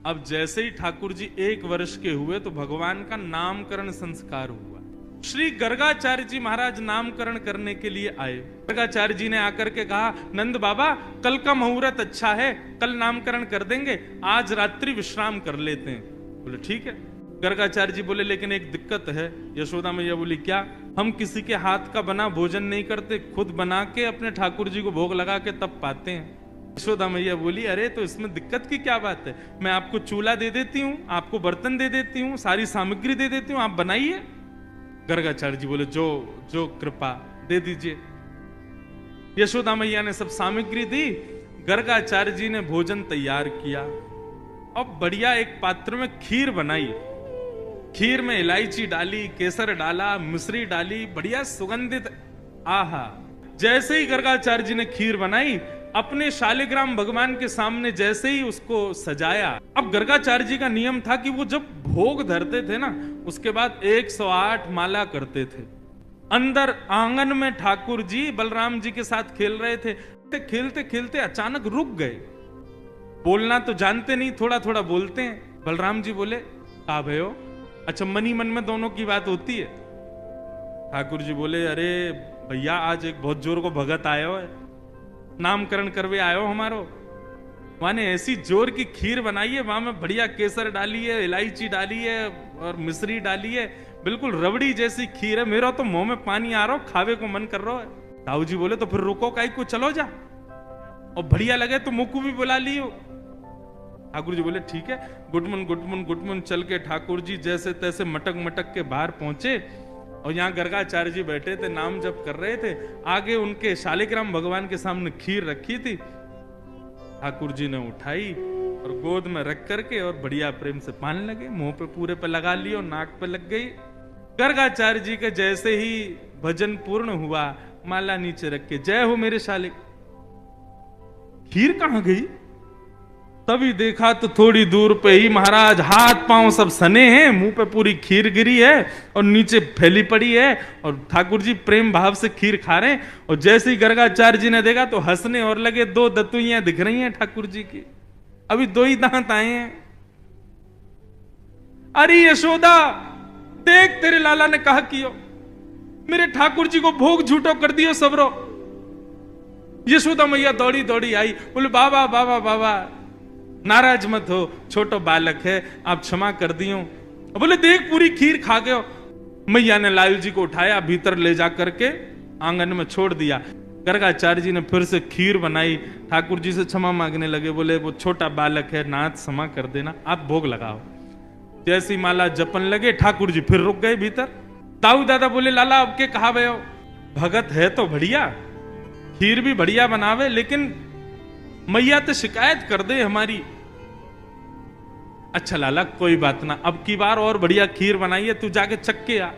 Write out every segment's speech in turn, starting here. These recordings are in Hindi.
अब जैसे ही ठाकुर जी 1 वर्ष के हुए तो भगवान का नामकरण संस्कार हुआ। श्री गर्गाचार्य जी महाराज नामकरण करने के लिए आए। गर्गाचार्य जी ने आकर के कहा, नंद बाबा कल का मुहूर्त अच्छा है, कल नामकरण कर देंगे, आज रात्रि विश्राम कर लेते हैं। बोले ठीक है। गर्गाचार्य जी बोले लेकिन एक दिक्कत है। यशोदा मैया बोली क्या? हम किसी के हाथ का बना भोजन नहीं करते, खुद बना के अपने ठाकुर जी को भोग लगा के तब पाते हैं। यशोदा मैया बोली अरे तो इसमें दिक्कत की क्या बात है, मैं आपको चूल्हा दे देती हूँ, आपको बर्तन दे देती हूँ, सारी सामग्री दे देती हूँ, आप बनाइए। गर्गाचार्य जी बोले जो कृपा दे दीजिए। यशोदा मैया ने सब सामग्री दी, गर्गाचार्य जी ने भोजन तैयार किया। अब बढ़िया एक पात्र में खीर बनाई, खीर में इलायची डाली, केसर डाला, मिश्री डाली, बढ़िया सुगंधित। आहा, जैसे ही गर्गाचार्य जी ने खीर बनाई, अपने शालिग्राम भगवान के सामने जैसे ही उसको सजाया। अब गर्गाचार्य जी का नियम था कि वो जब भोग धरते थे ना, उसके बाद 108 माला करते थे। अंदर आंगन में ठाकुर जी बलराम जी के साथ खेल रहे थे। खेलते खेलते अचानक रुक गए। बोलना तो जानते नहीं, थोड़ा थोड़ा बोलते हैं। बलराम जी बोले का भयो? अच्छा, मनी मन में दोनों की बात होती है। ठाकुर जी बोले अरे भैया आज एक बहुत जोर को भगत आयो है, नामकरण करवे आयो हमारो। माने ऐसी जोर की खीर बनाई है, वहां में बढ़िया केसर डाली है, इलायची डाली है और मिश्री डाली है, बिल्कुल रबड़ी जैसी खीर है। मेरा तो मुंह में पानी आ रहा हो, खावे को मन कर रहा है। ताऊ जी बोले तो फिर रुको काई को, चलो जा, और बढ़िया लगे तो मुकू भी बुला लियो। ठाकुर जी बोले ठीक है। गुटमुन गुटमुन गुटमुन चल के ठाकुर जी जैसे तैसे मटक मटक के बाहर पहुंचे, और यहाँ गर्गाचार्य जी बैठे थे, नाम जप कर रहे थे। आगे उनके शालिग्राम भगवान के सामने खीर रखी थी। ठाकुर जी ने उठाई और गोद में रख करके और बढ़िया प्रेम से पान लगे, मुंह पे पूरे पे लगा लियो, नाक पे लग गई। गर्गाचार्य जी के जैसे ही भजन पूर्ण हुआ, माला नीचे रख के जय हो मेरे शालिक। खीर कहां गई? तभी देखा तो थोड़ी दूर पे ही महाराज हाथ पांव सब सने हैं, मुंह पे पूरी खीर गिरी है और नीचे फैली पड़ी है, और ठाकुर जी प्रेम भाव से खीर खा रहे हैं। और जैसे ही गर्गाचार्य जी ने देखा तो हंसने और लगे। 2 दतुइयां दिख रही हैं ठाकुर जी की, अभी 2 ही दांत आए हैं। अरे यशोदा देख, तेरे लाला ने कहा कियो, मेरे ठाकुर जी को भोग झूठो कर दियो सबरो। यशोदा मैया दौड़ी दौड़ी आई, बोले बाबा बाबा बाबा नाराज मत हो, छोटो बालक है, आप क्षमा कर दियो। बोले देख पूरी खीर खा गए। मैया ने लाल जी को उठाया, भीतर ले जा करके आंगन में छोड़ दिया। गर्गाचार्य जी ने फिर से खीर बनाई, ठाकुर जी से क्षमा मांगने लगे। बोले वो छोटा बालक है, नाथ क्षमा कर देना, आप भोग लगाओ। जैसी माला जपन लगे, ठाकुर जी फिर रुक गए भीतर। ताऊ दादा बोले लाला अब के कहा भयो? भगत है तो बढ़िया, खीर भी बढ़िया बनावे, लेकिन मैया तो शिकायत कर दे हमारी। अच्छा लाला कोई बात ना, अब की बार और बढ़िया खीर बनाइए, तू जाके चख के आ।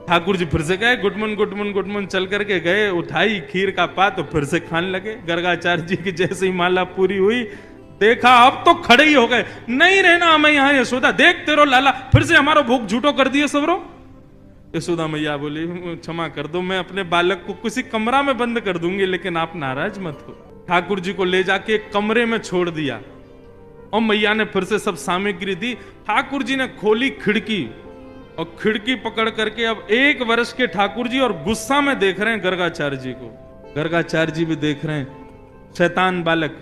ठाकुर जी फिर से गए, गुटमुन गुटमुन गुटमुन चल करके गए, उठाई खीर का पात तो फिर से खाने लगे। गर्गाचार्य जी की जैसे ही माला पूरी हुई, देखा अब तो खड़े ही हो गए, नहीं रहना हमें यहाँ यशोदा, देख तेरो लाला फिर से हमारा भोग झूठो कर दिए सबरो। यशोदा मैया बोली क्षमा कर दो, मैं अपने बालक को किसी कमरा में बंद कर दूंगी, लेकिन आप नाराज मत हो। ठाकुर जी को ले जाके एक कमरे में छोड़ दिया, और मैया ने फिर से सब सामग्री दी। ठाकुर जी ने खोली खिड़की, और खिड़की पकड़ करके अब 1 वर्ष के ठाकुर जी और गुस्सा में देख रहे हैं गर्गाचार्य जी को। गर्गाचार्य जी भी देख रहे हैं, शैतान बालक।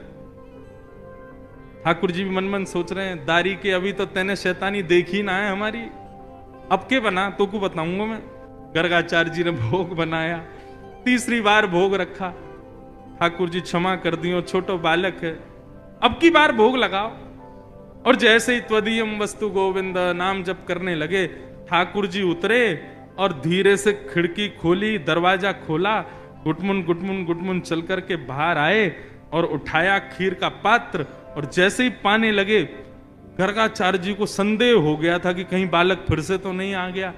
ठाकुर जी भी मन मन सोच रहे हैं, दारी के अभी तो तेने शैतानी देखी ना है हमारी, अब के बना तो को बताऊंगा मैं। गर्गाचार्य जी ने भोग बनाया, 3री बार भोग रखा। ठाकुर जी क्षमा कर दियो, छोटो बालक है, अब की बार भोग लगाओ। और जैसे ही त्वदीयम वस्तु गोविंद नाम जप करने लगे, ठाकुर जी उतरे और धीरे से खिड़की खोली, दरवाजा खोला, गुटमुन गुटमुन गुटमुन चल करके बाहर आए और उठाया खीर का पात्र। और जैसे ही पाने लगे, गर्गाचार्य जी को संदेह हो गया था कि कहीं बालक फिर से तो नहीं आ गया।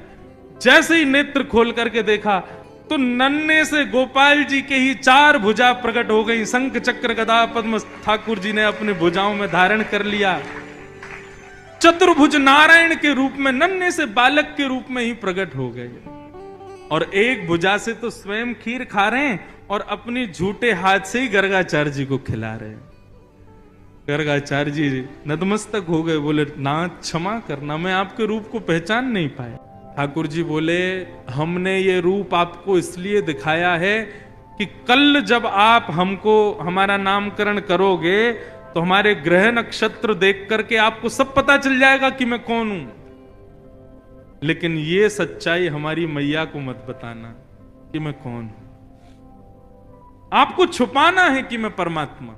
जैसे ही नेत्र खोल करके देखा तो नन्हे से गोपाल जी के ही 4 भुजा प्रकट हो गई। शंख चक्र गदा पद्म ठाकुर जी ने अपने भुजाओं में धारण कर लिया। चतुर्भुज नारायण के रूप में, नन्हे से बालक के रूप में ही प्रकट हो गए। और एक भुजा से तो स्वयं खीर खा रहे हैं और अपनी झूठे हाथ से ही गर्गाचार्य जी को खिला रहे हैं। गर्गाचार्य जी नतमस्तक हो गए, बोले नाथ क्षमा करना, मैं आपके रूप को पहचान नहीं पाया। ठाकुर जी बोले हमने ये रूप आपको इसलिए दिखाया है कि कल जब आप हमको हमारा नामकरण करोगे तो हमारे ग्रह नक्षत्र देख करके आपको सब पता चल जाएगा कि मैं कौन हूं। लेकिन ये सच्चाई हमारी मैया को मत बताना कि मैं कौन हूं। आपको छुपाना है कि मैं परमात्मा।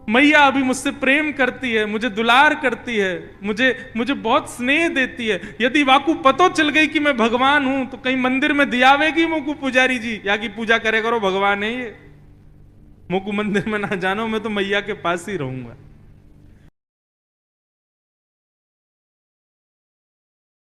मैया अभी मुझसे प्रेम करती है, मुझे दुलार करती है, मुझे बहुत स्नेह देती है। यदि वाकू पतो चल गई कि मैं भगवान हूं तो कहीं मंदिर में दियावेगी मोकू पुजारी जी, या की पूजा करे करो, भगवान है ये, मोकू मंदिर में ना जानो, मैं तो मैया के पास ही रहूंगा।